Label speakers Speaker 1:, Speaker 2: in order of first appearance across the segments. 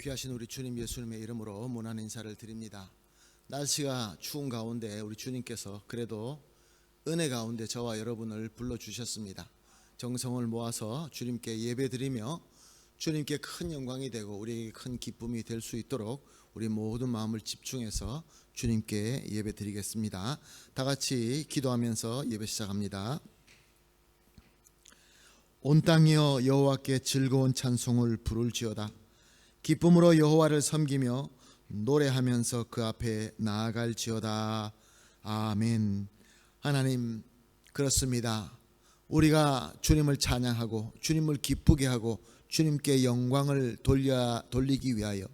Speaker 1: 귀하신 우리 주님 예수님의 이름으로 문안 인사를 드립니다. 날씨가 추운 가운데 우리 주님께서 그래도 은혜 가운데 저와 여러분을 불러주셨습니다. 정성을 모아서 주님께 예배드리며 주님께 큰 영광이 되고 우리에게 큰 기쁨이 될 수 있도록 우리 모든 마음을 집중해서 주님께 예배드리겠습니다. 다 같이 기도하면서 예배 시작합니다. 온 땅이여 여호와께 즐거운 찬송을 부를지어다. 기쁨으로 여호와를 섬기며 노래하면서 그 앞에 나아갈지어다. 아멘. 하나님, 그렇습니다. 우리가 주님을 찬양하고 주님을 기쁘게 하고 주님께 영광을 돌리기 위하여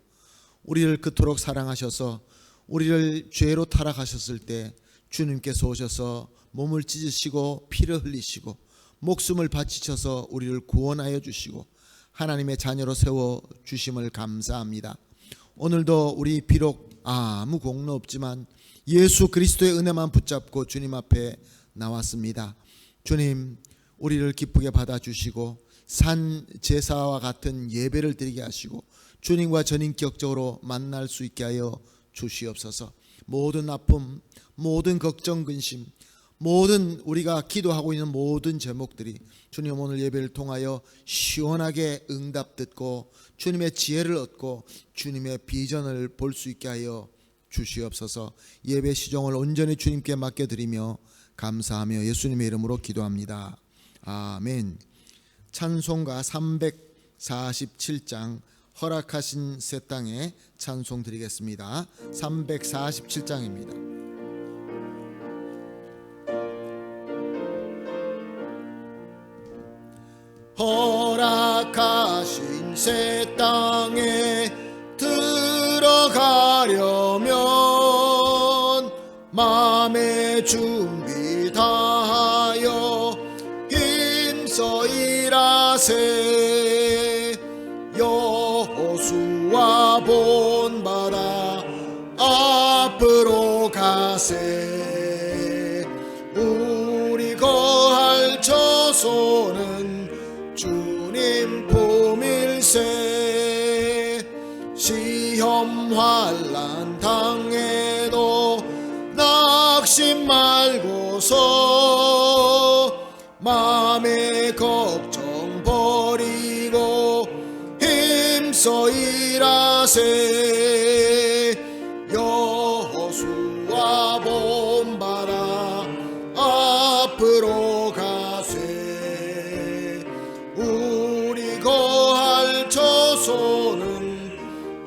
Speaker 1: 우리를 그토록 사랑하셔서 우리를 죄로 타락하셨을 때 주님께서 오셔서 몸을 찢으시고 피를 흘리시고 목숨을 바치셔서 우리를 구원하여 주시고 하나님의 자녀로 세워주심을 감사합니다. 오늘도 우리 비록 아무 공로 없지만 예수 그리스도의 은혜만 붙잡고 주님 앞에 나왔습니다. 주님, 우리를 기쁘게 받아주시고 산 제사와 같은 예배를 드리게 하시고 주님과 전인격적으로 만날 수 있게 하여 주시옵소서. 모든 아픔, 모든 걱정, 근심, 모든 우리가 기도하고 있는 모든 제목들이 주님 오늘 예배를 통하여 시원하게 응답 듣고 주님의 지혜를 얻고 주님의 비전을 볼 수 있게 하여 주시옵소서. 예배 시종을 온전히 주님께 맡겨드리며 감사하며 예수님의 이름으로 기도합니다. 아멘. 찬송가 347장 허락하신 새 땅에 찬송 드리겠습니다. 347장입니다. 허락하신 새 땅에 들어가려면 마음의 준비 다하여 힘써 일하세. 여호수아 본받아 앞으로 가세. 우리 거할 처소는 주님 품일세. 시험 환난 당해도 낙심 말고서 마음의 걱정 버리고 힘써 일하세. 여호수아 본받아 앞으로 가세. 우리 거할 처소는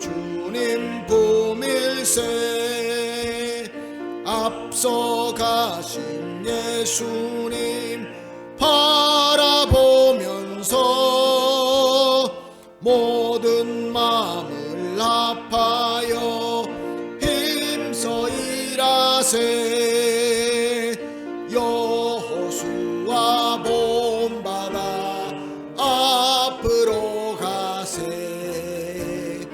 Speaker 1: 주님 품일세. 앞서 가신 예수님 바라보면서 모든 마음을 합하여 힘써 일하세. 여호수아 본받아 앞으로 가세.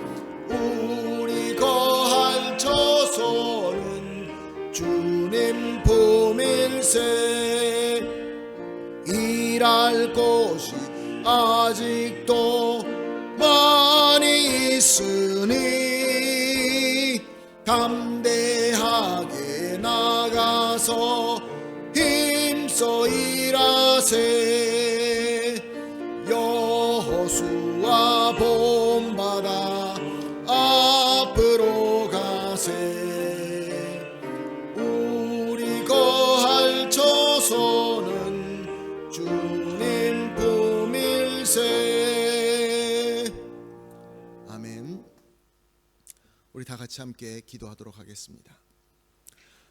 Speaker 1: 우리 거할 처소는 주님 품일세. 일할 곳이 아직도 많이 있으니 담대하게 나가서 힘써 일하세. 여호수아 본받아 앞으로 가세. 우리 거할 처소는 주님 품일세. 아멘. 우리 다 같이 함께 기도하도록 하겠습니다.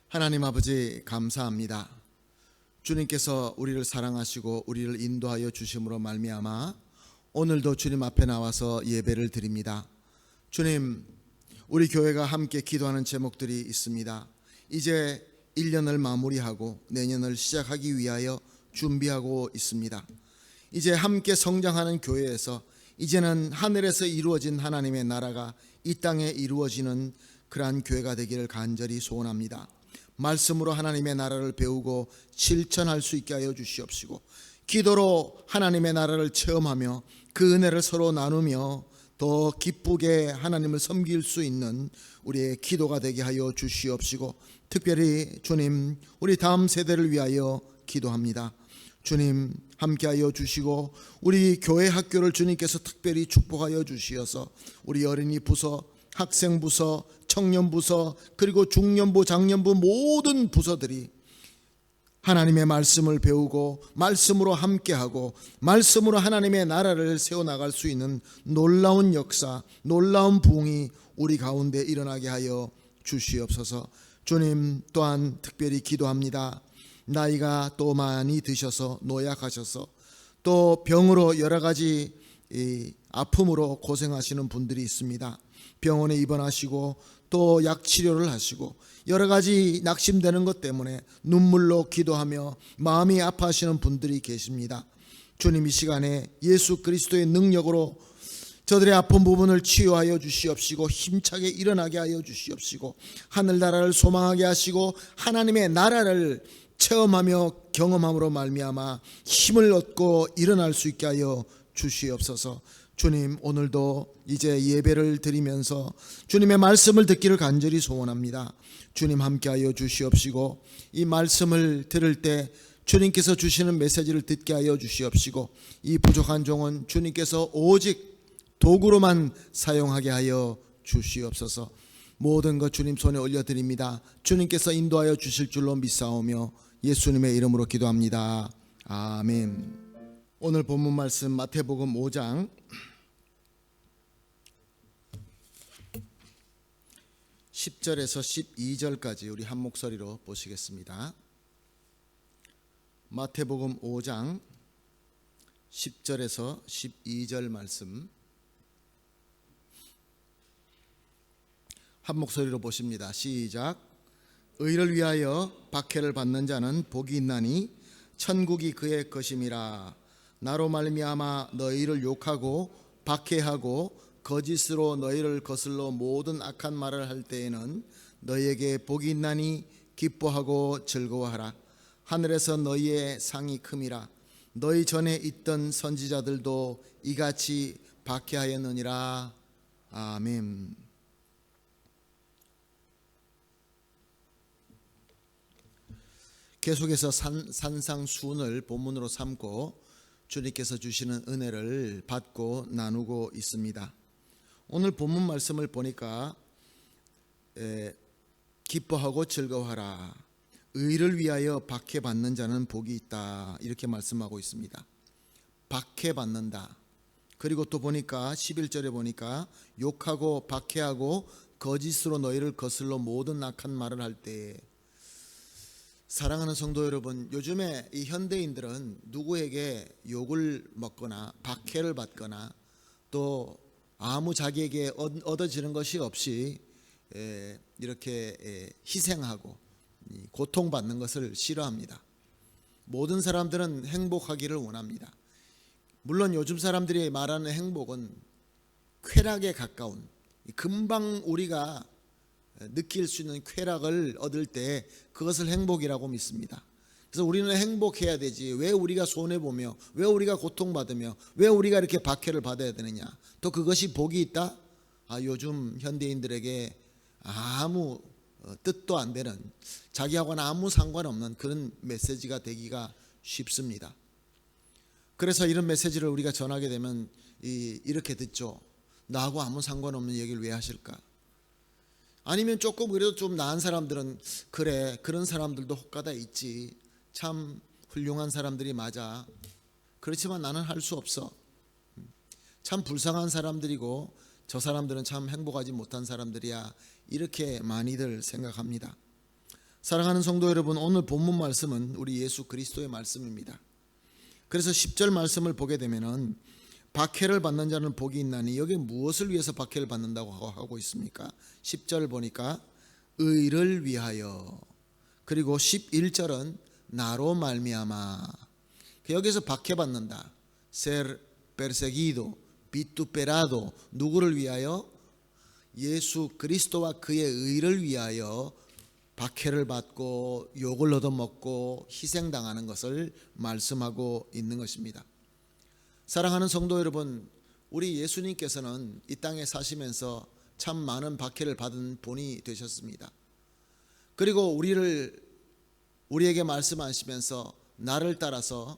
Speaker 1: 하나님 아버지, 감사합니다. 주님께서 우리를 사랑하시고 우리를 인도하여 주심으로 말미암아 오늘도 주님 앞에 나와서 예배를 드립니다. 주님, 우리 교회가 함께 기도하는 제목들이 있습니다. 이제 1년을 마무리하고 내년을 시작하기 위하여 준비하고 있습니다. 이제 함께 성장하는 교회에서 이제는 하늘에서 이루어진 하나님의 나라가 이 땅에 이루어지는 그러한 교회가 되기를 간절히 소원합니다. 말씀으로 하나님의 나라를 배우고 실천할 수 있게 하여 주시옵시고 기도로 하나님의 나라를 체험하며 그 은혜를 서로 나누며 더 기쁘게 하나님을 섬길 수 있는 우리의 기도가 되게 하여 주시옵시고, 특별히 주님, 우리 다음 세대를 위하여 기도합니다. 주님 함께하여 주시고, 우리 교회 학교를 주님께서 특별히 축복하여 주시어서 우리 어린이 부서, 학생 부서, 청년 부서, 그리고 중년부, 장년부 모든 부서들이 하나님의 말씀을 배우고 말씀으로 함께하고 말씀으로 하나님의 나라를 세워나갈 수 있는 놀라운 역사, 놀라운 부흥이 우리 가운데 일어나게 하여 주시옵소서. 주님, 또한 특별히 기도합니다. 나이가 또 많이 드셔서 노약하셔서 또 병으로 여러 가지 아픔으로 고생하시는 분들이 있습니다. 병원에 입원하시고 또 약 치료를 하시고 여러 가지 낙심되는 것 때문에 눈물로 기도하며 마음이 아파하시는 분들이 계십니다. 주님, 이 시간에 예수 그리스도의 능력으로 저들의 아픈 부분을 치유하여 주시옵시고 힘차게 일어나게 하여 주시옵시고 하늘나라를 소망하게 하시고 하나님의 나라를 체험하며 경험함으로 말미암아 힘을 얻고 일어날 수 있게 하여 주시옵소서. 주님, 오늘도 이제 예배를 드리면서 주님의 말씀을 듣기를 간절히 소원합니다. 주님 함께하여 주시옵시고 이 말씀을 들을 때 주님께서 주시는 메시지를 듣게 하여 주시옵시고 이 부족한 종은 주님께서 오직 도구로만 사용하게 하여 주시옵소서. 모든 것 주님 손에 올려드립니다. 주님께서 인도하여 주실 줄로 믿사오며 예수님의 이름으로 기도합니다. 아멘. 오늘 본문 말씀 마태복음 5장 10절에서 12절까지 우리 한 목소리로 보시겠습니다. 마태복음 5장 10절에서 12절 말씀 한 목소리로 보십니다. 시작. 의를 위하여 박해를 받는 자는 복이 있나니 천국이 그의 것임이라. 나로 말미암아 너희를 욕하고 박해하고 거짓으로 너희를 거슬러 모든 악한 말을 할 때에는 너희에게 복이 있나니 기뻐하고 즐거워하라. 하늘에서 너희의 상이 큼이라. 너희 전에 있던 선지자들도 이같이 박해하였느니라. 아멘. 계속해서 산상수훈을 본문으로 삼고 주님께서 주시는 은혜를 받고 나누고 있습니다. 오늘 본문 말씀을 보니까 기뻐하고 즐거워하라. 의를 위하여 박해받는 자는 복이 있다. 이렇게 말씀하고 있습니다. 박해받는다. 그리고 또 보니까 11절에 보니까 욕하고 박해하고 거짓으로 너희를 거슬러 모든 악한 말을 할 때에, 사랑하는 성도 여러분, 요즘에 이 현대인들은 누구에게 욕을 먹거나 박해를 받거나 또 아무 자기에게 얻어지는 것이 없이 이렇게 희생하고 고통받는 것을 싫어합니다. 모든 사람들은 행복하기를 원합니다. 물론 요즘 사람들이 말하는 행복은 쾌락에 가까운, 금방 우리가 느낄 수 있는 쾌락을 얻을 때 그것을 행복이라고 믿습니다. 그래서 우리는 행복해야 되지, 왜 우리가 손해보며 왜 우리가 고통받으며 왜 우리가 이렇게 박해를 받아야 되느냐, 또 그것이 복이 있다? 요즘 현대인들에게 아무 뜻도 안 되는, 자기하고는 아무 상관없는 그런 메시지가 되기가 쉽습니다. 그래서 이런 메시지를 우리가 전하게 되면 이렇게 듣죠. 나하고 아무 상관없는 얘기를 왜 하실까? 아니면 조금 그래도 좀 나은 사람들은 그래, 그런 사람들도 혹가다 있지, 참 훌륭한 사람들이 맞아, 그렇지만 나는 할 수 없어, 참 불쌍한 사람들이고 저 사람들은 참 행복하지 못한 사람들이야, 이렇게 많이들 생각합니다. 사랑하는 성도 여러분, 오늘 본문 말씀은 우리 예수 그리스도의 말씀입니다. 그래서 10절 말씀을 보게 되면은 박해를 받는 자는 복이 있나니, 여기 무엇을 위해서 박해를 받는다고 하고 있습니까? 10절 보니까 의를 위하여, 그리고 11절은 나로 말미암아. 여기서 박해받는다, ser perseguido, vituperado, 누구를 위하여? 예수 그리스도와 그의 의를 위하여 박해를 받고 욕을 얻어먹고 희생당하는 것을 말씀하고 있는 것입니다. 사랑하는 성도 여러분, 우리 예수님께서는 이 땅에 사시면서 참 많은 박해를 받은 분이 되셨습니다. 그리고 우리에게 말씀하시면서 나를 따라서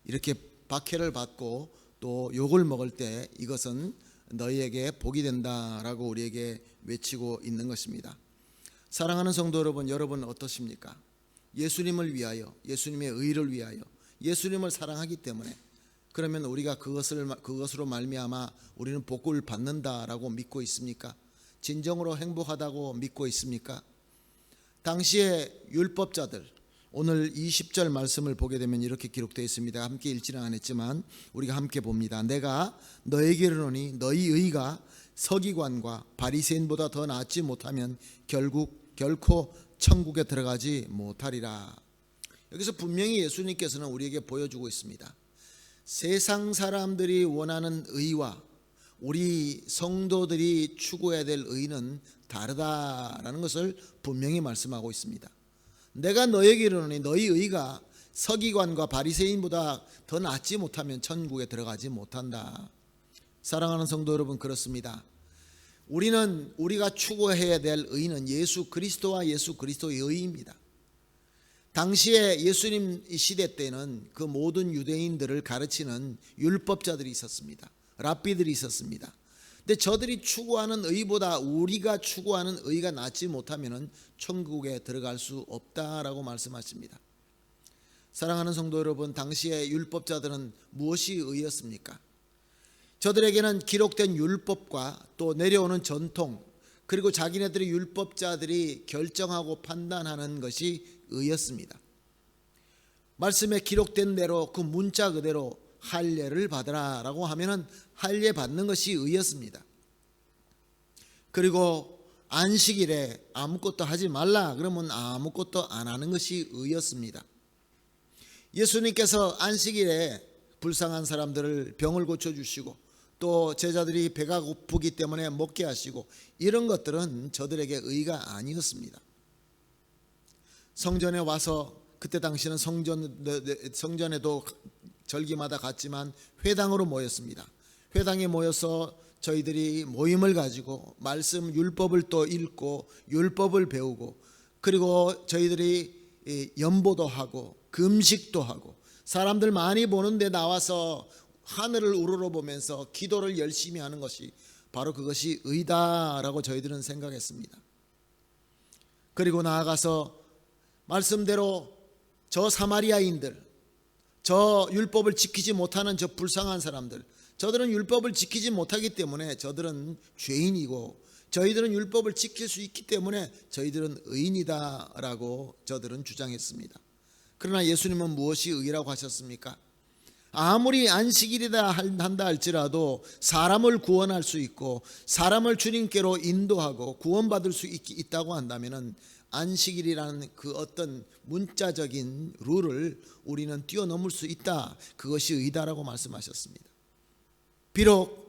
Speaker 1: 이렇게 박해를 받고 또 욕을 먹을 때 이것은 너희에게 복이 된다라고 우리에게 외치고 있는 것입니다. 사랑하는 성도 여러분, 여러분 어떠십니까? 예수님을 위하여, 예수님의 의를 위하여, 예수님을 사랑하기 때문에 그러면 우리가 그것으로 말미암아 우리는 복을 받는다라고 믿고 있습니까? 진정으로 행복하다고 믿고 있습니까? 당시의 율법자들, 오늘 20절 말씀을 보게 되면 이렇게 기록되어 있습니다. 함께 읽지는 않았지만 우리가 함께 봅니다. 내가 너에게 이르노니 너희 의가 서기관과 바리새인보다 더 낫지 못하면 결코 천국에 들어가지 못하리라. 여기서 분명히 예수님께서는 우리에게 보여주고 있습니다. 세상 사람들이 원하는 의와 우리 성도들이 추구해야 될 의는 다르다라는 것을 분명히 말씀하고 있습니다. 내가 너에게 이르노니 너희 의가 서기관과 바리새인보다 더 낫지 못하면 천국에 들어가지 못한다. 사랑하는 성도 여러분, 그렇습니다. 우리가 추구해야 될 의는 예수 그리스도와 예수 그리스도의 의입니다. 당시에 예수님 시대 때는 그 모든 유대인들을 가르치는 율법자들이 있었습니다. 랍비들이 있었습니다. 근데 저들이 추구하는 의보다 우리가 추구하는 의가 낫지 못하면 천국에 들어갈 수 없다라고 말씀하십니다. 사랑하는 성도 여러분, 당시의 율법자들은 무엇이 의였습니까? 저들에게는 기록된 율법과 또 내려오는 전통, 그리고 자기네들의 율법자들이 결정하고 판단하는 것이 의였습니다. 말씀에 기록된 대로 그 문자 그대로 할례를 받으라 라고 하면은 할례 받는 것이 의였습니다. 그리고 안식일에 아무것도 하지 말라 그러면 아무것도 안 하는 것이 의였습니다. 예수님께서 안식일에 불쌍한 사람들을 병을 고쳐주시고 또 제자들이 배가 고프기 때문에 먹게 하시고 이런 것들은 저들에게 의가 아니었습니다. 성전에 와서 그때 당시는 성전에도 절기마다 갔지만 회당으로 모였습니다. 회당에 모여서 저희들이 모임을 가지고 말씀 율법을 또 읽고 율법을 배우고 그리고 저희들이 연보도 하고 금식도 하고 사람들 많이 보는데 나와서 하늘을 우러러보면서 기도를 열심히 하는 것이 바로 그것이 의다라고 저희들은 생각했습니다. 그리고 나아가서 말씀대로 저 사마리아인들, 저 율법을 지키지 못하는 저 불쌍한 사람들, 저들은 율법을 지키지 못하기 때문에 저들은 죄인이고 저희들은 율법을 지킬 수 있기 때문에 저희들은 의인이다라고 저들은 주장했습니다. 그러나 예수님은 무엇이 의라고 하셨습니까? 아무리 안식일이다 한다 할지라도 사람을 구원할 수 있고 사람을 주님께로 인도하고 구원받을 수 있다고 한다면 안식일이라는 그 어떤 문자적인 룰을 우리는 뛰어넘을 수 있다. 그것이 의다라고 말씀하셨습니다. 비록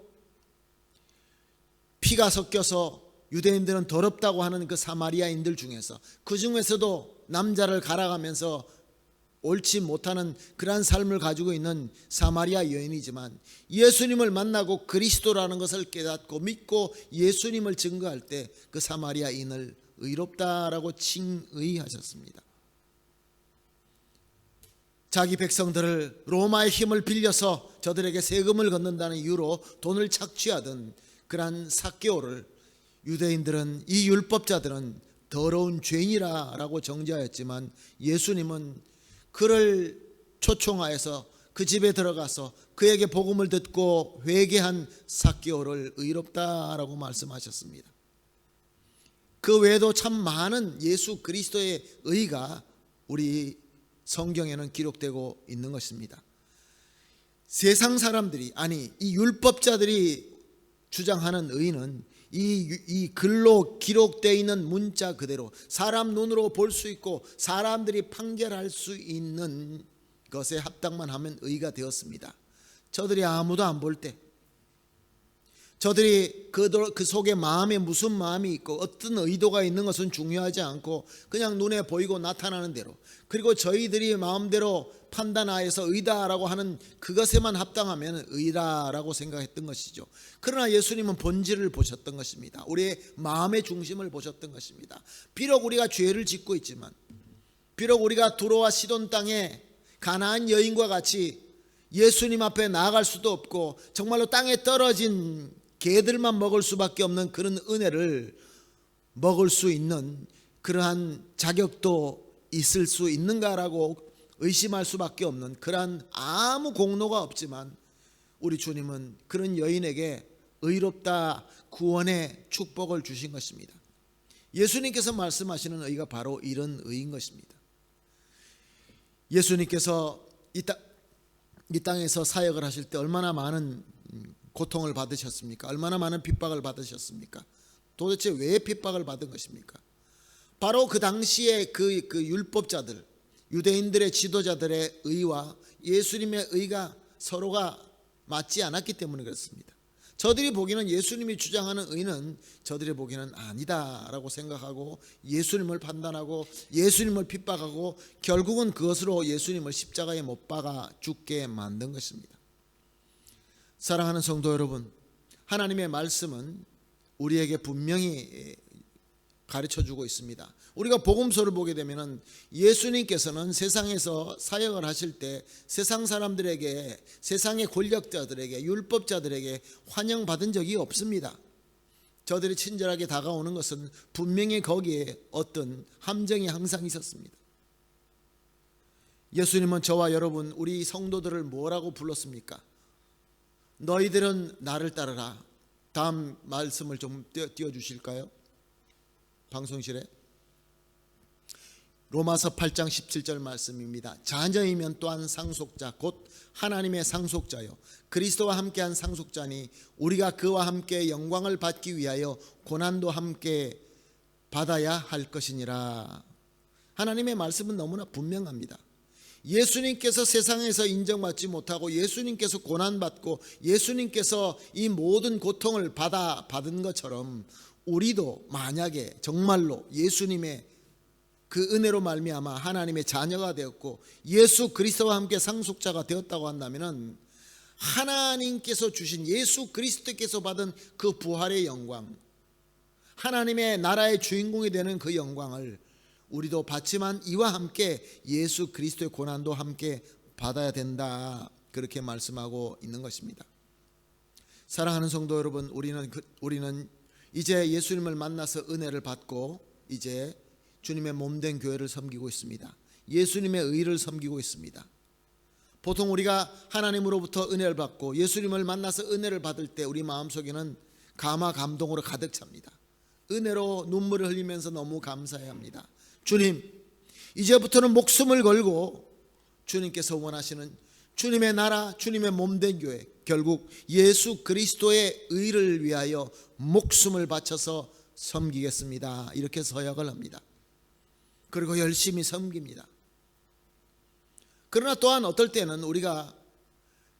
Speaker 1: 피가 섞여서 유대인들은 더럽다고 하는 그 사마리아인들 중에서 그 중에서도 남자를 갈아가면서 옳지 못하는 그러한 삶을 가지고 있는 사마리아 여인이지만 예수님을 만나고 그리스도라는 것을 깨닫고 믿고 예수님을 증거할 때 그 사마리아인을 의롭다라고 칭의하셨습니다. 자기 백성들을 로마의 힘을 빌려서 저들에게 세금을 걷는다는 이유로 돈을 착취하던 그러한 삭개오를 유대인들은 이 율법자들은 더러운 죄인이라고 정죄하였지만 예수님은 그를 초청하여서 그 집에 들어가서 그에게 복음을 듣고 회개한 삭개오를 의롭다라고 말씀하셨습니다. 그 외에도 참 많은 예수 그리스도의 의가 우리 성경에는 기록되고 있는 것입니다. 세상 사람들이 이 율법자들이 주장하는 의는 이 글로 기록되어 있는 문자 그대로 사람 눈으로 볼 수 있고 사람들이 판결할 수 있는 것에 합당만 하면 의가 되었습니다. 저들이 아무도 안 볼 때, 저들이 그 속에 마음에 무슨 마음이 있고 어떤 의도가 있는 것은 중요하지 않고 그냥 눈에 보이고 나타나는 대로, 그리고 저희들이 마음대로 판단하여서 의다라고 하는 그것에만 합당하면 의라라고 생각했던 것이죠. 그러나 예수님은 본질을 보셨던 것입니다. 우리의 마음의 중심을 보셨던 것입니다. 비록 우리가 죄를 짓고 있지만, 비록 우리가 두로와 시돈 땅에 가나안 여인과 같이 예수님 앞에 나아갈 수도 없고 정말로 땅에 떨어진 개들만 먹을 수밖에 없는 그런 은혜를 먹을 수 있는 그러한 자격도 있을 수 있는가라고 의심할 수밖에 없는 그러한 아무 공로가 없지만, 우리 주님은 그런 여인에게 의롭다 구원의 축복을 주신 것입니다. 예수님께서 말씀하시는 의가 바로 이런 의인 것입니다. 예수님께서 이 땅에서 사역을 하실 때 얼마나 많은 고통을 받으셨습니까? 얼마나 많은 핍박을 받으셨습니까? 도대체 왜 핍박을 받은 것입니까? 바로 그 당시에 그 율법자들, 유대인들의 지도자들의 의와 예수님의 의가 서로가 맞지 않았기 때문에 그렇습니다. 저들이 보기에는 예수님이 주장하는 의는 저들이 보기에는 아니다라고 생각하고 예수님을 판단하고 예수님을 핍박하고 결국은 그것으로 예수님을 십자가에 못 박아 죽게 만든 것입니다. 사랑하는 성도 여러분, 하나님의 말씀은 우리에게 분명히 가르쳐주고 있습니다. 우리가 복음서를 보게 되면 예수님께서는 세상에서 사역을 하실 때 세상 사람들에게, 세상의 권력자들에게, 율법자들에게 환영받은 적이 없습니다. 저들이 친절하게 다가오는 것은 분명히 거기에 어떤 함정이 항상 있었습니다. 예수님은 저와 여러분, 우리 성도들을 뭐라고 불렀습니까? 너희들은 나를 따르라. 다음 말씀을 좀 띄워주실까요? 방송실에. 로마서 8장 17절 말씀입니다. 자녀이면 또한 상속자 곧 하나님의 상속자요 그리스도와 함께한 상속자니 우리가 그와 함께 영광을 받기 위하여 고난도 함께 받아야 할 것이니라. 하나님의 말씀은 너무나 분명합니다. 예수님께서 세상에서 인정받지 못하고 예수님께서 고난받고 예수님께서 이 모든 고통을 받은 것처럼 우리도 만약에 정말로 예수님의 그 은혜로 말미암아 하나님의 자녀가 되었고 예수 그리스도와 함께 상속자가 되었다고 한다면 하나님께서 주신 예수 그리스도께서 받은 그 부활의 영광, 하나님의 나라의 주인공이 되는 그 영광을 우리도 받지만 이와 함께 예수 그리스도의 고난도 함께 받아야 된다, 그렇게 말씀하고 있는 것입니다. 사랑하는 성도 여러분, 우리는 이제 예수님을 만나서 은혜를 받고 이제 주님의 몸된 교회를 섬기고 있습니다. 예수님의 의를 섬기고 있습니다. 보통 우리가 하나님으로부터 은혜를 받고 예수님을 만나서 은혜를 받을 때 우리 마음속에는 감화 감동으로 가득 찹니다. 은혜로 눈물을 흘리면서 너무 감사해야 합니다. 주님, 이제부터는 목숨을 걸고 주님께서 원하시는 주님의 나라, 주님의 몸된 교회, 결국 예수 그리스도의 의를 위하여 목숨을 바쳐서 섬기겠습니다, 이렇게 서약을 합니다. 그리고 열심히 섬깁니다. 그러나 또한 어떨 때는 우리가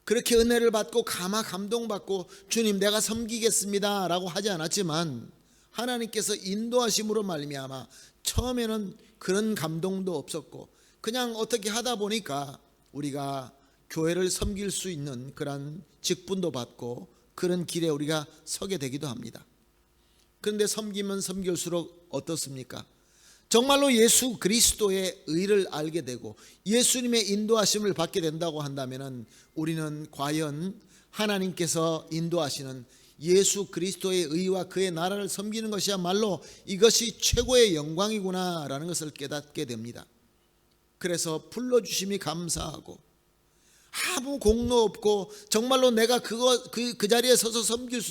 Speaker 1: 그렇게 은혜를 받고 감화 감동받고 주님 내가 섬기겠습니다 라고 하지 않았지만 하나님께서 인도하심으로 말미암아 처음에는 그런 감동도 없었고 그냥 어떻게 하다 보니까 우리가 교회를 섬길 수 있는 그런 직분도 받고 그런 길에 우리가 서게 되기도 합니다. 그런데 섬기면 섬길수록 어떻습니까? 정말로 예수 그리스도의 의를 알게 되고 예수님의 인도하심을 받게 된다고 한다면 우리는 과연 하나님께서 인도하시는 예수 그리스도의 의와 그의 나라를 섬기는 것이야말로 이것이 최고의 영광이구나 라는 것을 깨닫게 됩니다. 그래서 불러주심이 감사하고 아무 공로 없고 정말로 내가 그 자리에 서서 섬길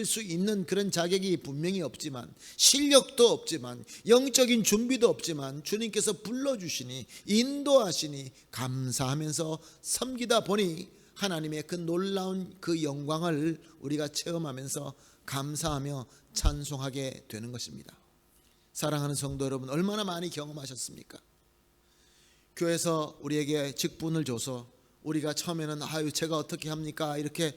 Speaker 1: 수 있는 그런 자격이 분명히 없지만 실력도 없지만 영적인 준비도 없지만 주님께서 불러주시니 인도하시니 감사하면서 섬기다 보니 하나님의 그 놀라운 그 영광을 우리가 체험하면서 감사하며 찬송하게 되는 것입니다. 사랑하는 성도 여러분, 얼마나 많이 경험하셨습니까? 교회에서 우리에게 직분을 줘서 우리가 처음에는 아유 제가 어떻게 합니까? 이렇게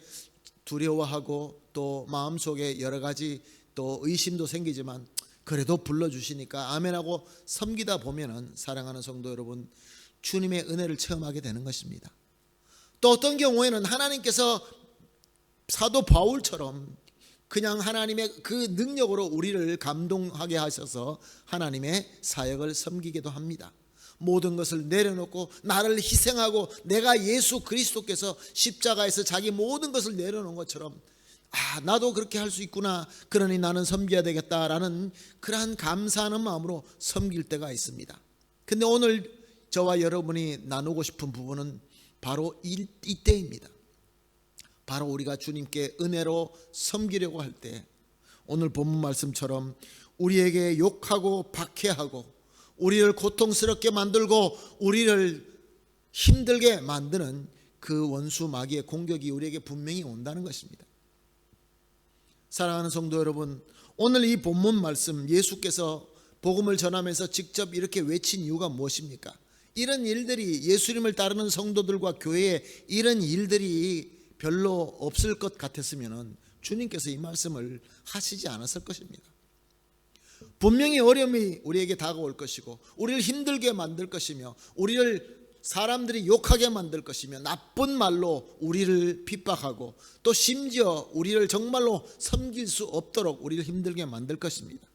Speaker 1: 두려워하고 또 마음속에 여러 가지 또 의심도 생기지만 그래도 불러주시니까 아멘하고 섬기다 보면은 사랑하는 성도 여러분, 주님의 은혜를 체험하게 되는 것입니다. 또 어떤 경우에는 하나님께서 사도 바울처럼 그냥 하나님의 그 능력으로 우리를 감동하게 하셔서 하나님의 사역을 섬기기도 합니다. 모든 것을 내려놓고 나를 희생하고 내가 예수 그리스도께서 십자가에서 자기 모든 것을 내려놓은 것처럼 나도 그렇게 할 수 있구나, 그러니 나는 섬겨야 되겠다라는 그러한 감사하는 마음으로 섬길 때가 있습니다. 근데 오늘 저와 여러분이 나누고 싶은 부분은 바로 이때입니다. 바로 우리가 주님께 은혜로 섬기려고 할 때 오늘 본문 말씀처럼 우리에게 욕하고 박해하고 우리를 고통스럽게 만들고 우리를 힘들게 만드는 그 원수 마귀의 공격이 우리에게 분명히 온다는 것입니다. 사랑하는 성도 여러분, 오늘 이 본문 말씀 예수께서 복음을 전하면서 직접 이렇게 외친 이유가 무엇입니까? 이런 일들이 예수님을 따르는 성도들과 교회에 이런 일들이 별로 없을 것 같았으면 주님께서 이 말씀을 하시지 않았을 것입니다. 분명히 어려움이 우리에게 다가올 것이고 우리를 힘들게 만들 것이며 우리를 사람들이 욕하게 만들 것이며 나쁜 말로 우리를 핍박하고 또 심지어 우리를 정말로 섬길 수 없도록 우리를 힘들게 만들 것입니다.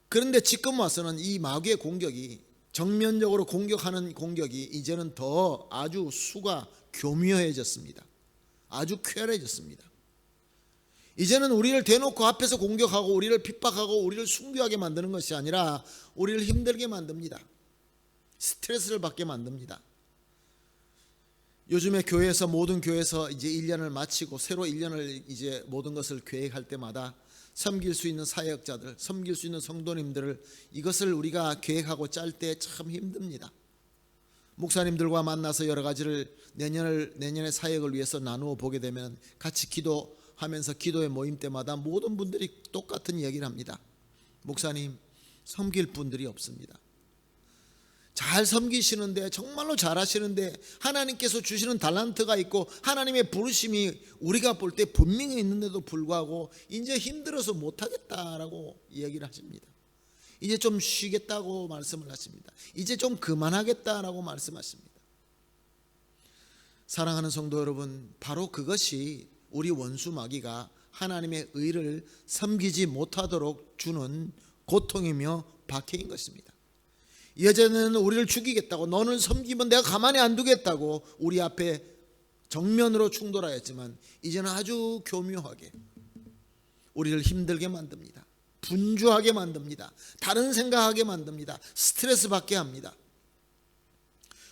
Speaker 1: 그런데 지금 와서는 이 마귀의 공격이 정면적으로 공격하는 공격이 이제는 더 아주 수가 교묘해졌습니다. 아주 쾌활해졌습니다. 이제는 우리를 대놓고 앞에서 공격하고 우리를 핍박하고 우리를 순교하게 만드는 것이 아니라 우리를 힘들게 만듭니다. 스트레스를 받게 만듭니다. 요즘에 교회에서 모든 교회에서 이제 1년을 마치고 새로 1년을 이제 모든 것을 계획할 때마다 섬길 수 있는 사역자들, 섬길 수 있는 성도님들을 이것을 우리가 계획하고 짤 때 참 힘듭니다. 목사님들과 만나서 여러 가지를 내년의 사역을 위해서 나누어 보게 되면 같이 기도하면서 기도의 모임 때마다 모든 분들이 똑같은 얘기를 합니다. 목사님, 섬길 분들이 없습니다. 잘 섬기시는데 정말로 잘하시는데 하나님께서 주시는 달란트가 있고 하나님의 부르심이 우리가 볼 때 분명히 있는데도 불구하고 이제 힘들어서 못하겠다라고 얘기를 하십니다. 이제 좀 쉬겠다고 말씀을 하십니다. 이제 좀 그만하겠다라고 말씀하십니다. 사랑하는 성도 여러분, 바로 그것이 우리 원수 마귀가 하나님의 의를 섬기지 못하도록 주는 고통이며 박해인 것입니다. 예전에는 우리를 죽이겠다고, 너는 섬기면 내가 가만히 안 두겠다고 우리 앞에 정면으로 충돌하였지만 이제는 아주 교묘하게 우리를 힘들게 만듭니다. 분주하게 만듭니다. 다른 생각하게 만듭니다. 스트레스 받게 합니다.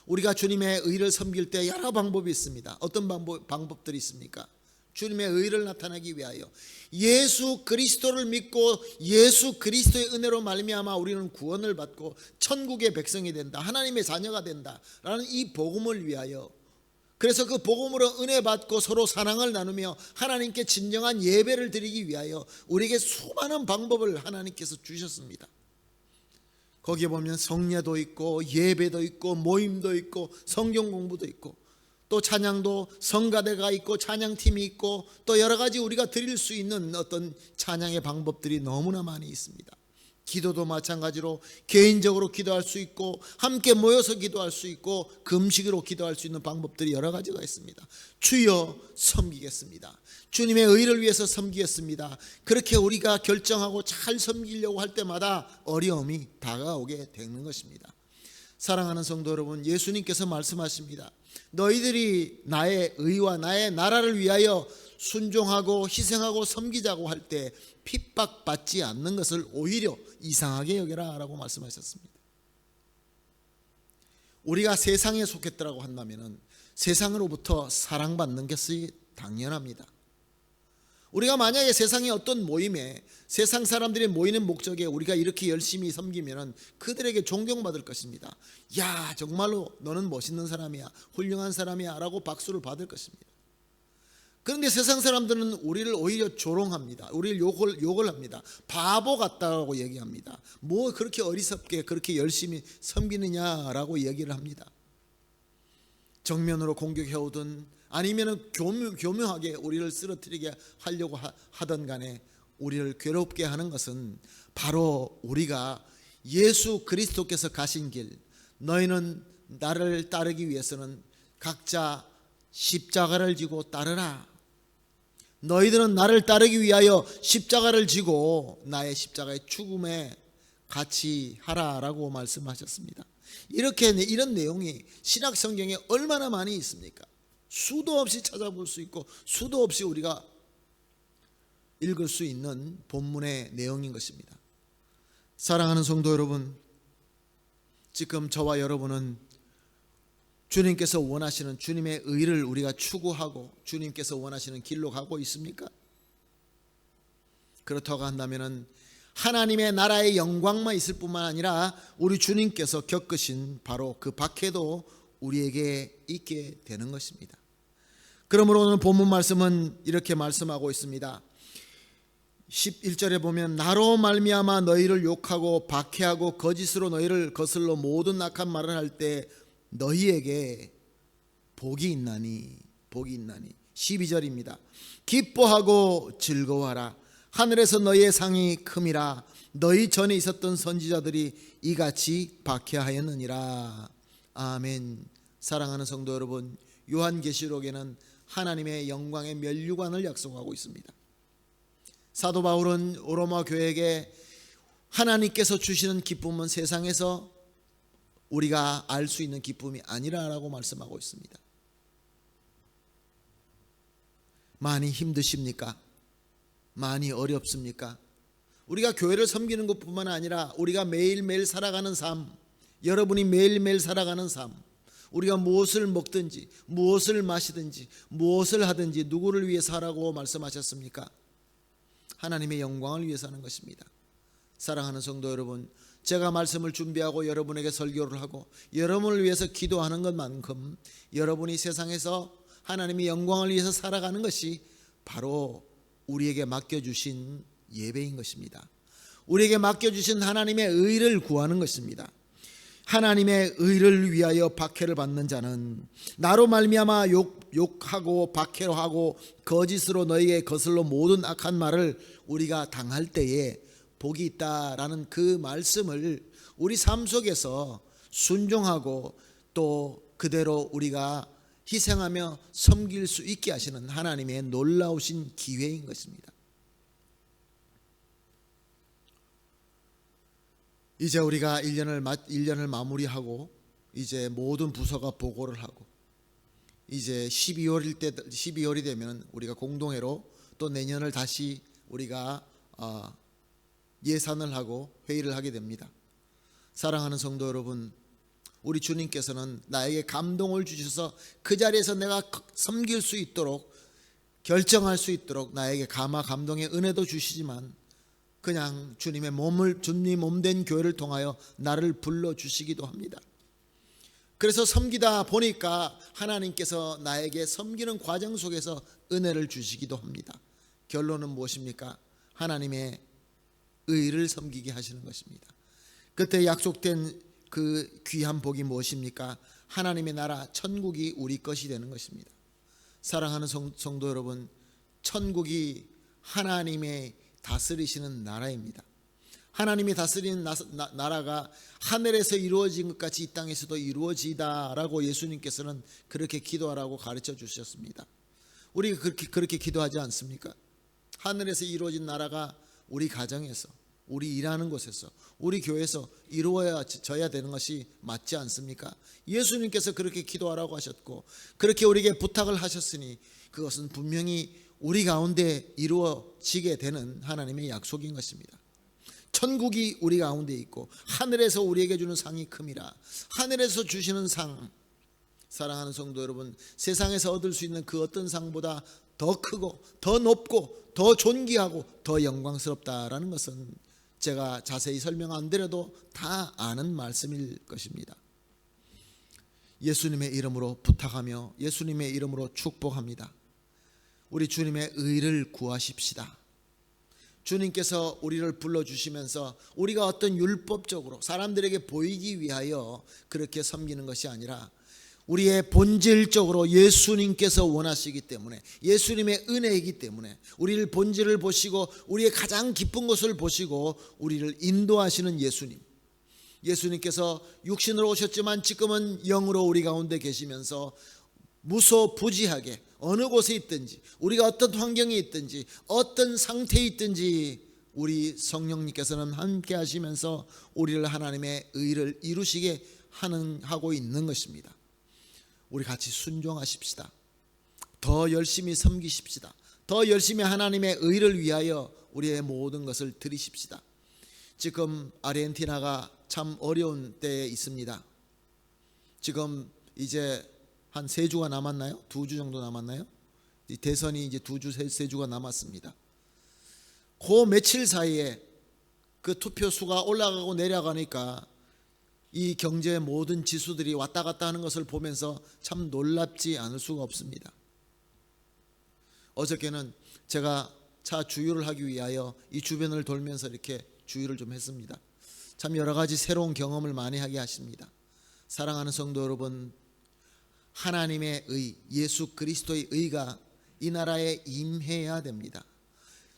Speaker 1: 우리가 주님의 의를 섬길 때 여러 방법이 있습니다. 어떤 방법들이 있습니까? 주님의 의를 나타내기 위하여 예수 그리스도를 믿고 예수 그리스도의 은혜로 말미암아 우리는 구원을 받고 천국의 백성이 된다, 하나님의 자녀가 된다라는 이 복음을 위하여, 그래서 그 복음으로 은혜 받고 서로 사랑을 나누며 하나님께 진정한 예배를 드리기 위하여 우리에게 수많은 방법을 하나님께서 주셨습니다. 거기에 보면 성례도 있고 예배도 있고 모임도 있고 성경 공부도 있고 또 찬양도 성가대가 있고 찬양팀이 있고 또 여러 가지 우리가 드릴 수 있는 어떤 찬양의 방법들이 너무나 많이 있습니다. 기도도 마찬가지로 개인적으로 기도할 수 있고 함께 모여서 기도할 수 있고 금식으로 기도할 수 있는 방법들이 여러 가지가 있습니다. 주여 섬기겠습니다. 주님의 의를 위해서 섬기겠습니다. 그렇게 우리가 결정하고 잘 섬기려고 할 때마다 어려움이 다가오게 되는 것입니다. 사랑하는 성도 여러분, 예수님께서 말씀하십니다. 너희들이 나의 의와 나의 나라를 위하여 순종하고 희생하고 섬기자고 할 때 핍박받지 않는 것을 오히려 이상하게 여겨라 라고 말씀하셨습니다. 우리가 세상에 속했더라고 한다면 세상으로부터 사랑받는 것이 당연합니다. 우리가 만약에 세상의 어떤 모임에 세상 사람들이 모이는 목적에 우리가 이렇게 열심히 섬기면 그들에게 존경받을 것입니다. 야, 정말로 너는 멋있는 사람이야, 훌륭한 사람이야 라고 박수를 받을 것입니다. 그런데 세상 사람들은 우리를 오히려 조롱합니다. 우리를 욕을 합니다. 바보 같다고 얘기합니다. 뭐 그렇게 어리석게 그렇게 열심히 섬기느냐라고 얘기를 합니다. 정면으로 공격해오든 아니면 교묘하게 우리를 쓰러뜨리게 하려고 하던 간에 우리를 괴롭게 하는 것은 바로 우리가 예수 그리스도께서 가신 길, 너희는 나를 따르기 위해서는 각자 십자가를 지고 따르라. 너희들은 나를 따르기 위하여 십자가를 지고 나의 십자가의 죽음에 같이 하라라고 말씀하셨습니다. 이런 내용이 신약 성경에 얼마나 많이 있습니까? 수도 없이 찾아볼 수 있고 수도 없이 우리가 읽을 수 있는 본문의 내용인 것입니다. 사랑하는 성도 여러분, 지금 저와 여러분은 주님께서 원하시는 주님의 의를 우리가 추구하고 주님께서 원하시는 길로 가고 있습니까? 그렇다고 한다면 하나님의 나라의 영광만 있을 뿐만 아니라 우리 주님께서 겪으신 바로 그 박해도 우리에게 있게 되는 것입니다. 그러므로 오늘 본문 말씀은 이렇게 말씀하고 있습니다. 11절에 보면 나로 말미암아 너희를 욕하고 박해하고 거짓으로 너희를 거슬러 모든 악한 말을 할 때 너희에게 복이 있나니 12절입니다. 기뻐하고 즐거워하라. 하늘에서 너희의 상이 큼이라. 너희 전에 있었던 선지자들이 이같이 박해하였느니라. 아멘. 사랑하는 성도 여러분, 요한계시록에는 하나님의 영광의 면류관을 약속하고 있습니다. 사도 바울은 로마 교회에게 하나님께서 주시는 기쁨은 세상에서 우리가 알 수 있는 기쁨이 아니라라고 말씀하고 있습니다. 많이 힘드십니까? 많이 어렵습니까? 우리가 교회를 섬기는 것뿐만 아니라 우리가 매일매일 살아가는 삶, 여러분이 매일매일 살아가는 삶, 우리가 무엇을 먹든지 무엇을 마시든지 무엇을 하든지 누구를 위해서 하라고 말씀하셨습니까? 하나님의 영광을 위해서 하는 것입니다. 사랑하는 성도 여러분, 제가 말씀을 준비하고 여러분에게 설교를 하고 여러분을 위해서 기도하는 것만큼 여러분이 세상에서 하나님의 영광을 위해서 살아가는 것이 바로 우리에게 맡겨주신 예배인 것입니다. 우리에게 맡겨주신 하나님의 의를 구하는 것입니다. 하나님의 의를 위하여 박해를 받는 자는 나로 말미암아 욕하고 박해로 하고 거짓으로 너희에게 거슬러 모든 악한 말을 우리가 당할 때에 복이 있다라는 그 말씀을 우리 삶 속에서 순종하고 또 그대로 우리가 희생하며 섬길 수 있게 하시는 하나님의 놀라우신 기회인 것입니다. 이제 우리가 1년을 마무리하고 이제 모든 부서가 보고를 하고 이제 12월이 되면 우리가 공동회로 또 내년을 다시 우리가 예산을 하고 회의를 하게 됩니다. 사랑하는 성도 여러분, 우리 주님께서는 나에게 감동을 주셔서 그 자리에서 내가 섬길 수 있도록 결정할 수 있도록 나에게 감동의 은혜도 주시지만 그냥 주님 몸된 교회를 통하여 나를 불러주시기도 합니다. 그래서 섬기다 보니까 하나님께서 나에게 섬기는 과정 속에서 은혜를 주시기도 합니다. 결론은 무엇입니까? 하나님의 의를 섬기게 하시는 것입니다. 그때 약속된 그 귀한 복이 무엇입니까? 하나님의 나라 천국이 우리 것이 되는 것입니다. 사랑하는 성도 여러분, 천국이 하나님의 다스리시는 나라입니다. 하나님이 다스리는 나라가 하늘에서 이루어진 것 같이 이 땅에서도 이루어지다라고 예수님께서는 그렇게 기도하라고 가르쳐 주셨습니다. 우리가 그렇게 기도하지 않습니까? 하늘에서 이루어진 나라가 우리 가정에서, 우리 일하는 곳에서, 우리 교회에서 이루어져야 되는 것이 맞지 않습니까? 예수님께서 그렇게 기도하라고 하셨고 그렇게 우리에게 부탁을 하셨으니 그것은 분명히 우리 가운데 이루어지게 되는 하나님의 약속인 것입니다. 천국이 우리 가운데 있고 하늘에서 우리에게 주는 상이 큼이라. 하늘에서 주시는 상, 사랑하는 성도 여러분, 세상에서 얻을 수 있는 그 어떤 상보다 더 크고 더 높고 더 존귀하고 더 영광스럽다라는 것은 제가 자세히 설명 안 드려도 다 아는 말씀일 것입니다. 예수님의 이름으로 부탁하며 예수님의 이름으로 축복합니다. 우리 주님의 의를 구하십시다. 주님께서 우리를 불러주시면서 우리가 어떤 율법적으로 사람들에게 보이기 위하여 그렇게 섬기는 것이 아니라 우리의 본질적으로 예수님께서 원하시기 때문에, 예수님의 은혜이기 때문에, 우리를 본질을 보시고 우리의 가장 기쁜 것을 보시고 우리를 인도하시는 예수님, 예수님께서 육신으로 오셨지만 지금은 영으로 우리 가운데 계시면서 무소부지하게 어느 곳에 있든지, 우리가 어떤 환경에 있든지, 어떤 상태에 있든지 우리 성령님께서는 함께 하시면서 우리를 하나님의 의를 이루시게 하고 있는 것입니다. 우리 같이 순종하십시다. 더 열심히 섬기십시다. 더 열심히 하나님의 의를 위하여 우리의 모든 것을 드리십시다. 지금 아르헨티나가 참 어려운 때에 있습니다. 지금 이제 한 3주가 남았나요? 2주 정도 남았나요? 대선이 이제 2주, 3주가 남았습니다. 그 며칠 사이에 그 투표 수가 올라가고 내려가니까 이 경제의 모든 지수들이 왔다 갔다 하는 것을 보면서 참 놀랍지 않을 수가 없습니다. 어저께는 제가 차 주유를 하기 위하여 이 주변을 돌면서 이렇게 주유를 좀 했습니다. 참 여러 가지 새로운 경험을 많이 하게 하십니다. 사랑하는 성도 여러분, 하나님의 의, 예수 그리스도의 의가 이 나라에 임해야 됩니다.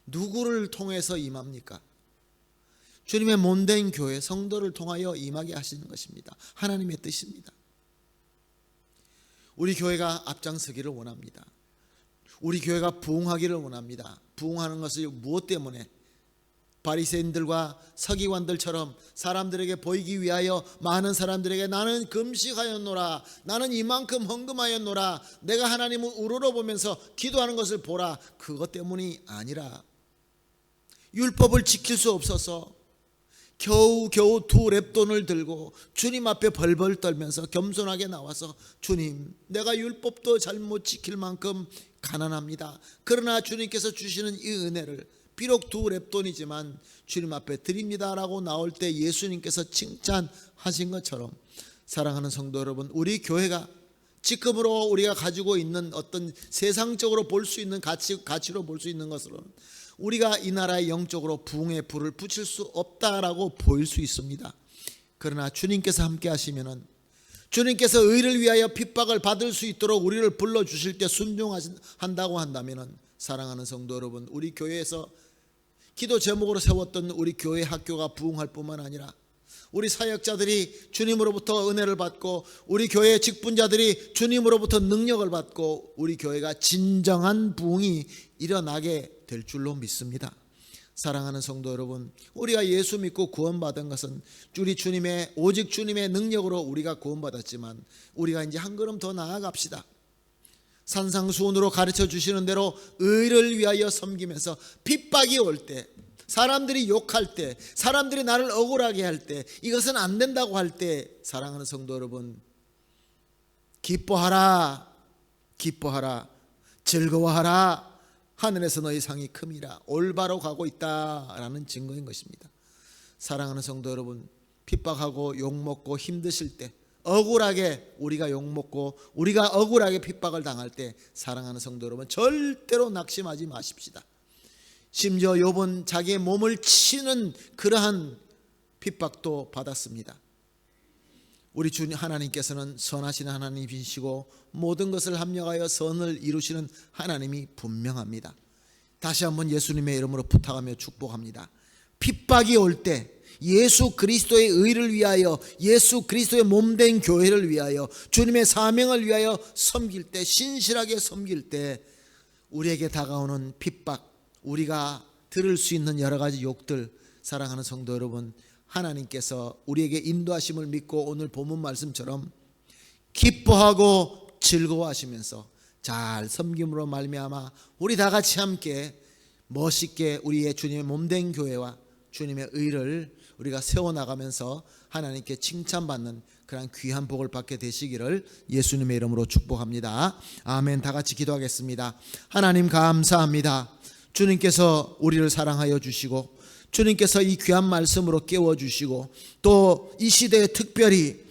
Speaker 1: 누구를 통해서 임합니까? 주님의 몸된 교회 성도를 통하여 임하게 하시는 것입니다. 하나님의 뜻입니다. 우리 교회가 앞장서기를 원합니다. 우리 교회가 부흥하기를 원합니다. 부흥하는 것이 무엇 때문에? 바리새인들과 서기관들처럼 사람들에게 보이기 위하여 많은 사람들에게 나는 금식하였노라, 나는 이만큼 헌금하였노라, 내가 하나님을 우러러보면서 기도하는 것을 보라, 그것 때문이 아니라 율법을 지킬 수 없어서 겨우 2렙돈을 들고 주님 앞에 벌벌 떨면서 겸손하게 나와서 주님, 내가 율법도 잘못 지킬 만큼 가난합니다. 그러나 주님께서 주시는 이 은혜를 비록 2렙돈이지만 주님 앞에 드립니다라고 나올 때 예수님께서 칭찬하신 것처럼, 사랑하는 성도 여러분, 우리 교회가 지금으로 우리가 가지고 있는 어떤 세상적으로 볼 수 있는 가치로 볼 수 있는 것으로는 우리가 이 나라의 영적으로 부흥의 불을 붙일 수 없다라고 보일 수 있습니다. 그러나 주님께서 함께 하시면은, 주님께서 의를 위하여 핍박을 받을 수 있도록 우리를 불러주실 때 순종한다고 한다면은, 사랑하는 성도 여러분, 우리 교회에서 기도 제목으로 세웠던 우리 교회 학교가 부흥할 뿐만 아니라 우리 사역자들이 주님으로부터 은혜를 받고 우리 교회 직분자들이 주님으로부터 능력을 받고 우리 교회가 진정한 부흥이 일어나게 될 줄로 믿습니다. 사랑하는 성도 여러분, 우리가 예수 믿고 구원받은 것은 오직 주님의 능력으로 우리가 구원받았지만 우리가 이제 한 걸음 더 나아갑시다. 산상수훈으로 가르쳐 주시는 대로 의를 위하여 섬기면서 핍박이 올 때, 사람들이 욕할 때, 사람들이 나를 억울하게 할 때, 이것은 안 된다고 할 때, 사랑하는 성도 여러분, 기뻐하라, 기뻐하라, 즐거워하라, 하늘에서 너희 상이 큼이라, 올바로 가고 있다라는 증거인 것입니다. 사랑하는 성도 여러분, 핍박하고 욕먹고 힘드실 때, 억울하게 우리가 욕먹고 우리가 억울하게 핍박을 당할 때, 사랑하는 성도 여러분, 절대로 낙심하지 마십시다. 심지어 욥은 자기의 몸을 치는 그러한 핍박도 받았습니다. 우리 주님 하나님께서는 선하신 하나님이시고 모든 것을 합력하여 선을 이루시는 하나님이 분명합니다. 다시 한번 예수님의 이름으로 부탁하며 축복합니다. 핍박이 올 때 예수 그리스도의 의를 위하여, 예수 그리스도의 몸된 교회를 위하여, 주님의 사명을 위하여 섬길 때, 신실하게 섬길 때 우리에게 다가오는 핍박, 우리가 들을 수 있는 여러 가지 욕들, 사랑하는 성도 여러분, 하나님께서 우리에게 인도하심을 믿고 오늘 본문 말씀처럼 기뻐하고 즐거워하시면서 잘 섬김으로 말미암아 우리 다 같이 함께 멋있게 우리의 주님의 몸된 교회와 주님의 의를 우리가 세워나가면서 하나님께 칭찬받는 그런 귀한 복을 받게 되시기를 예수님의 이름으로 축복합니다. 아멘. 다 같이 기도하겠습니다. 하나님 감사합니다. 주님께서 우리를 사랑하여 주시고 주님께서 이 귀한 말씀으로 깨워주시고 또 이 시대에 특별히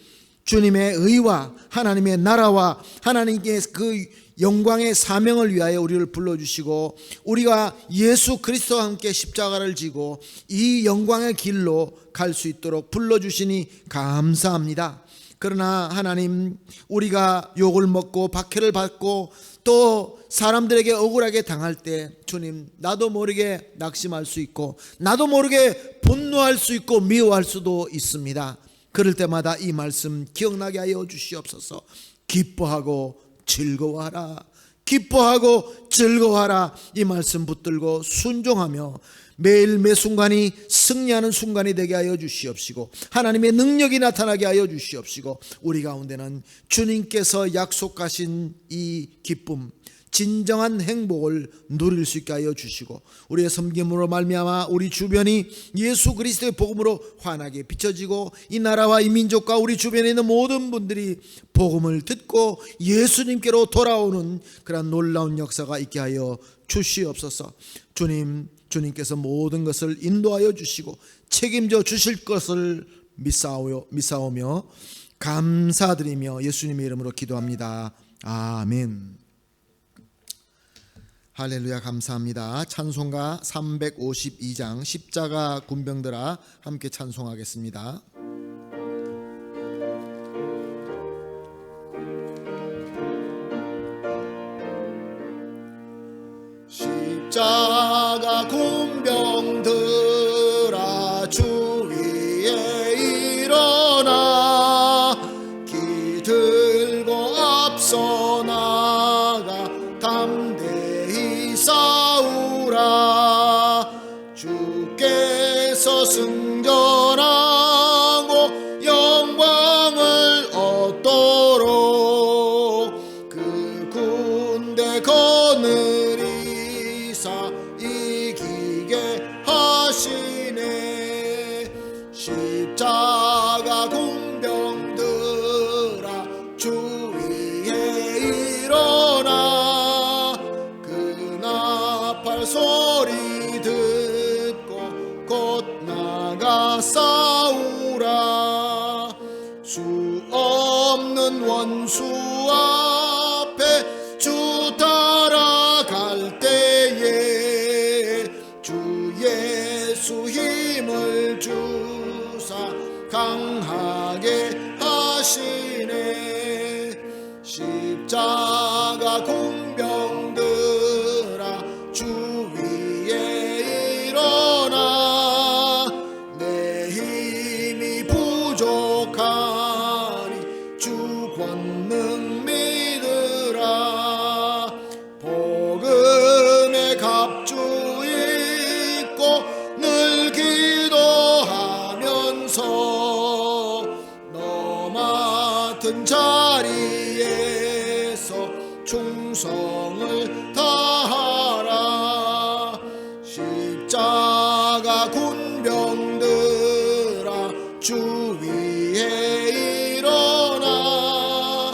Speaker 1: 주님의 의와 하나님의 나라와 하나님의 그 영광의 사명을 위하여 우리를 불러주시고 우리가 예수 그리스도와 함께 십자가를 지고 이 영광의 길로 갈 수 있도록 불러주시니 감사합니다. 그러나 하나님, 우리가 욕을 먹고 박해를 받고 또 사람들에게 억울하게 당할 때 주님, 나도 모르게 낙심할 수 있고 나도 모르게 분노할 수 있고 미워할 수도 있습니다. 그럴 때마다 이 말씀 기억나게 하여 주시옵소서. 기뻐하고 즐거워하라, 기뻐하고 즐거워하라. 이 말씀 붙들고 순종하며 매일 매 순간이 승리하는 순간이 되게 하여 주시옵시고 하나님의 능력이 나타나게 하여 주시옵시고 우리 가운데는 주님께서 약속하신 이 기쁨, 진정한 행복을 누릴 수 있게 하여 주시고 우리의 섬김으로 말미암아 우리 주변이 예수 그리스도의 복음으로 환하게 비춰지고 이 나라와 이 민족과 우리 주변에 있는 모든 분들이 복음을 듣고 예수님께로 돌아오는 그런 놀라운 역사가 있게 하여 주시옵소서. 주님께서 모든 것을 인도하여 주시고 책임져 주실 것을 믿사오며 감사드리며 예수님의 이름으로 기도합니다. 아멘. 할렐루야. 감사합니다. 찬송가 352장 십자가 군병들아 함께 찬송하겠습니다. 십자가 군병들아 주 위에 일어나 기 들고 앞서 나가 담대히 싸우라. 주께서 승전하고 영광을 얻도록 그 군대 거느리사 이기게 하시네. 십자가 군병들아 주 위에 일어나 그 나팔 소리 듣고 곧 나가 싸우라. 수 없는 원수 앞에 주 따라갈 때에 주 예수 힘을 주사 강하게 하시네. 십자가 군병들아 주 위에 일어나 내 힘이 부족하니 주 권능 믿으라. 복음의 갑주 입고 늘 기도하면서 너 맡은 자리에서 충성을 다하라. 십자가 군병들아 주 위에 일어나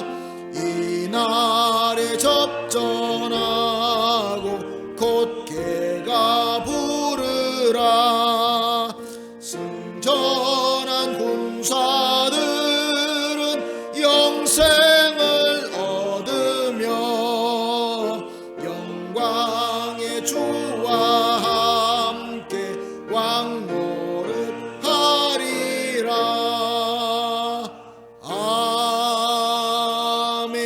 Speaker 1: 이날에 접전하고 곧게가 부르라. 승전한 군사들은 영생을 얻으며 영광의 주와 함께 왕노릇 하리라. 아멘.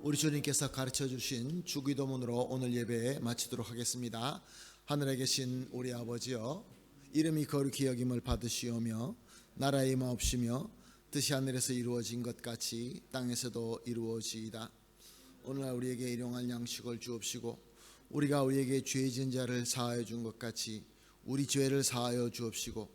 Speaker 1: 우리 주님께서 가르쳐 주신 주기도문으로 오늘 예배 마치도록 하겠습니다. 하늘에 계신 우리 아버지여, 이름이 거룩히 여김을 받으시오며 나라의 임하옵시며 뜻이 하늘에서 이루어진 것 같이 땅에서도 이루어지이다. 오늘날 우리에게 일용할 양식을 주옵시고 우리가 우리에게 죄 지은 자를 사하여 준 것 같이 우리 죄를 사하여 주옵시고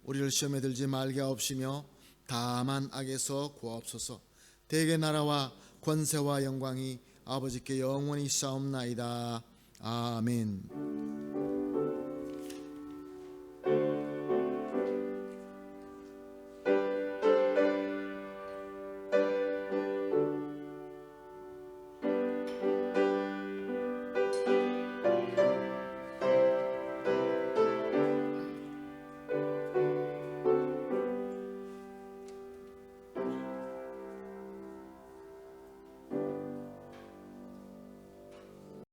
Speaker 1: 우리를 시험에 들지 말게 하옵시며 다만 악에서 구하옵소서. 대개 나라와 권세와 영광이 아버지께 영원히 싸움나이다. 아멘.